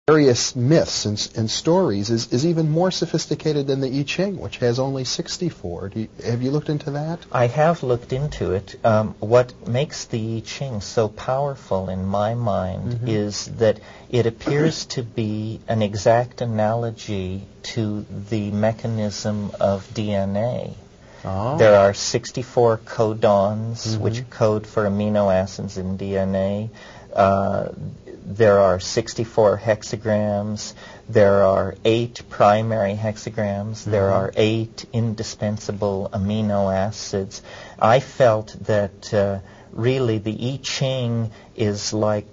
various myths and stories is even more sophisticated than the I Ching, which has only 64. Have you looked into that? I have looked into it. What makes the I Ching so powerful in my mind is that it appears to be an exact analogy to the mechanism of DNA. Oh. There are 64 codons, which code for amino acids in DNA. There are 64 hexagrams. There are 8 primary hexagrams. There are 8 indispensable amino acids. I felt that really the I Ching is like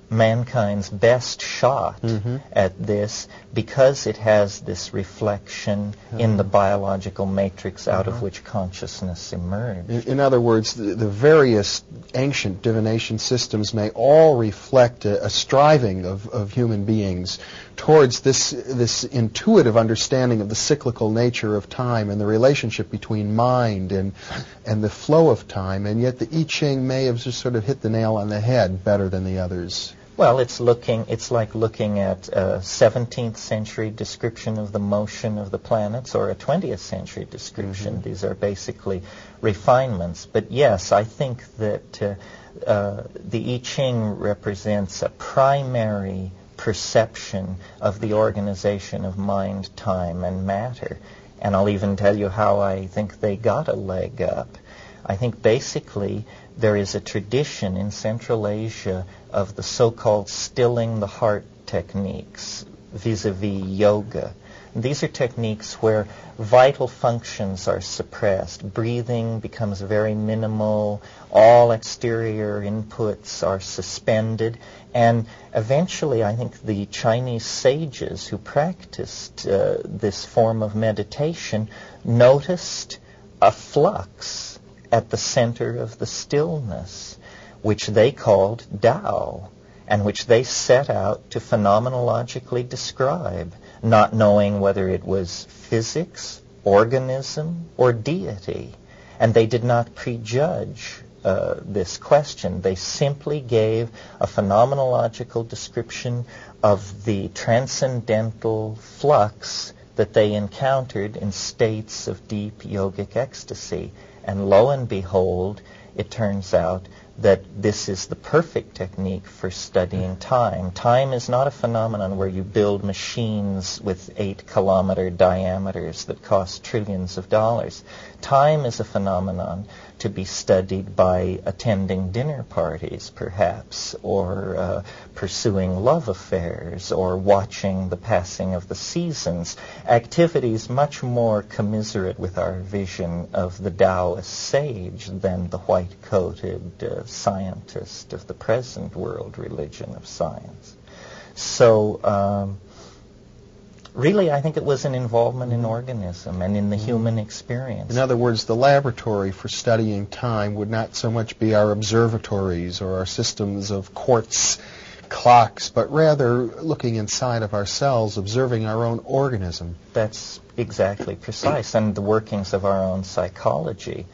mankind's best shot at this because it has this reflection in the biological matrix out of which consciousness emerged. In other words, the various ancient divination systems may all reflect a striving of human beings towards this intuitive understanding of the cyclical nature of time and the relationship between mind and the flow of time, and yet the I Ching may have just sort of hit the nail on the head better than the others. Well, it's like looking at a 17th century description of the motion of the planets or a 20th century description. These are basically refinements. But yes, I think that the I Ching represents a primary perception of the organization of mind, time, and matter. And I'll even tell you how I think they got a leg up. I think basically there is a tradition in Central Asia of the so-called stilling the heart techniques vis-a-vis yoga. And these are techniques where vital functions are suppressed. Breathing becomes very minimal. All exterior inputs are suspended. And eventually, I think the Chinese sages who practiced this form of meditation noticed a flux at the center of the stillness, which they called Tao, and which they set out to phenomenologically describe, not knowing whether it was physics, organism, or deity. And they did not prejudge this question. They simply gave a phenomenological description of the transcendental flux that they encountered in states of deep yogic ecstasy. And lo and behold, it turns out that this is the perfect technique for studying time. Time is not a phenomenon where you build machines with 8-kilometer diameters that cost trillions of dollars. Time is a phenomenon to be studied by attending dinner parties, perhaps, or pursuing love affairs, or watching the passing of the seasons. Activities much more commiserate with our vision of the Taoist sage than the white-coated scientist of the present world religion of science. So, really, I think it was an involvement in organism and in the human experience. In other words, the laboratory for studying time would not so much be our observatories or our systems of quartz clocks, but rather looking inside of ourselves, observing our own organism. That's exactly precise, and the workings of our own psychology.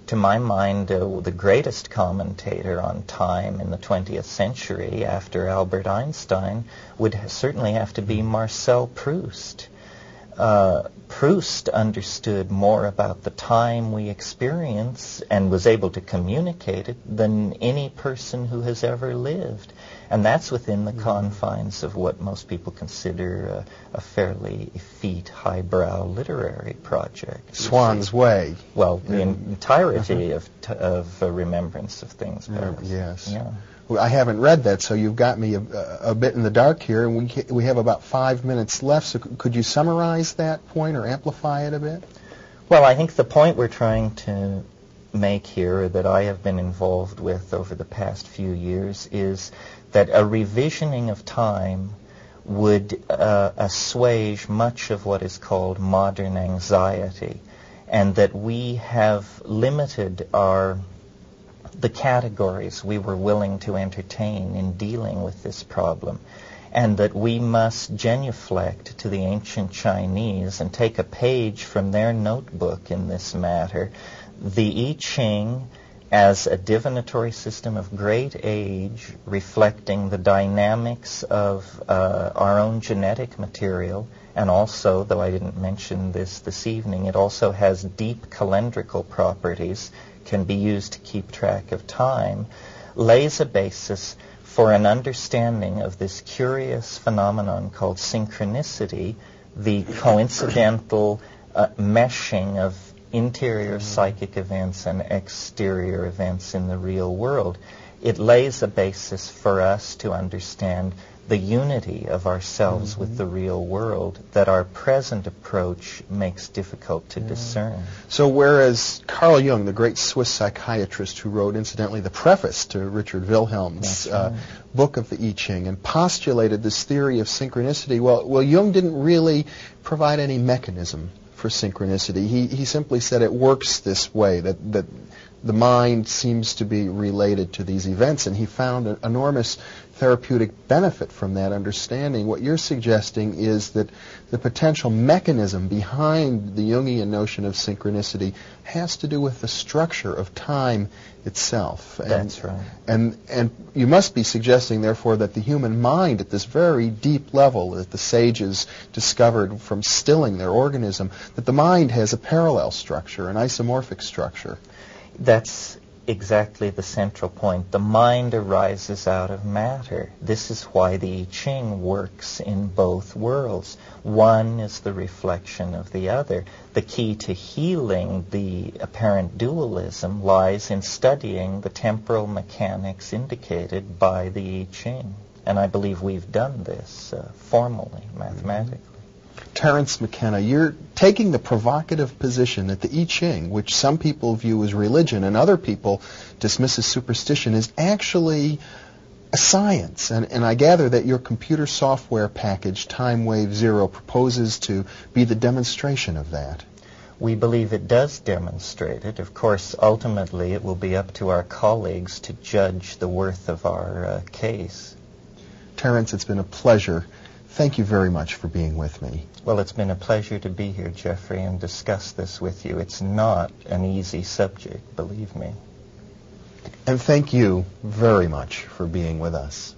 To my mind, the greatest commentator on time in the 20th century after Albert Einstein would certainly have to be Marcel Proust. Proust understood more about the time we experience and was able to communicate it than any person who has ever lived. And that's within the confines of what most people consider a fairly effete, highbrow literary project. Swan's Way. Well, the entirety of Remembrance of Things Past. Yes. Yeah. Well, I haven't read that, so you've got me a bit in the dark here, and we have about 5 minutes left, so could you summarize that point or amplify it a bit? Well, I think the point we're trying to make here, that I have been involved with over the past few years, is that a revisioning of time would assuage much of what is called modern anxiety, and that we have limited the categories we were willing to entertain in dealing with this problem, and that we must genuflect to the ancient Chinese and take a page from their notebook in this matter. The I Ching as a divinatory system of great age, reflecting the dynamics of our own genetic material, and also, though I didn't mention this evening, it also has deep calendrical properties, can be used to keep track of time, lays a basis for an understanding of this curious phenomenon called synchronicity, the coincidental meshing of interior psychic events and exterior events in the real world. It lays a basis for us to understand the unity of ourselves with the real world that our present approach makes difficult to discern. So whereas Carl Jung, the great Swiss psychiatrist who wrote, incidentally, the preface to Richard Wilhelm's book of the I Ching and postulated this theory of synchronicity, well, Jung didn't really provide any mechanism for synchronicity. He simply said it works this way, that the mind seems to be related to these events, and he found an enormous therapeutic benefit from that understanding. What you're suggesting is that the potential mechanism behind the Jungian notion of synchronicity has to do with the structure of time itself. That's right. And you must be suggesting, therefore, that the human mind at this very deep level that the sages discovered from stilling their organism, that the mind has a parallel structure, an isomorphic structure. That's exactly the central point. The mind arises out of matter. This is why the I Ching works in both worlds. One is the reflection of the other. The key to healing the apparent dualism lies in studying the temporal mechanics indicated by the I Ching. And I believe we've done this formally, mathematically. Terrance Mckenna, you're taking the provocative position that the I Ching, which some people view as religion and other people dismiss as superstition, is actually a science. And I gather that your computer software package, Time Wave Zero, proposes to be the demonstration of that. We believe it does demonstrate it. Of course, ultimately, it will be up to our colleagues to judge the worth of our case. Terrance, it's been a pleasure. Thank you very much for being with me. Well, it's been a pleasure to be here, Jeffrey, and discuss this with you. It's not an easy subject, believe me. And thank you very much for being with us.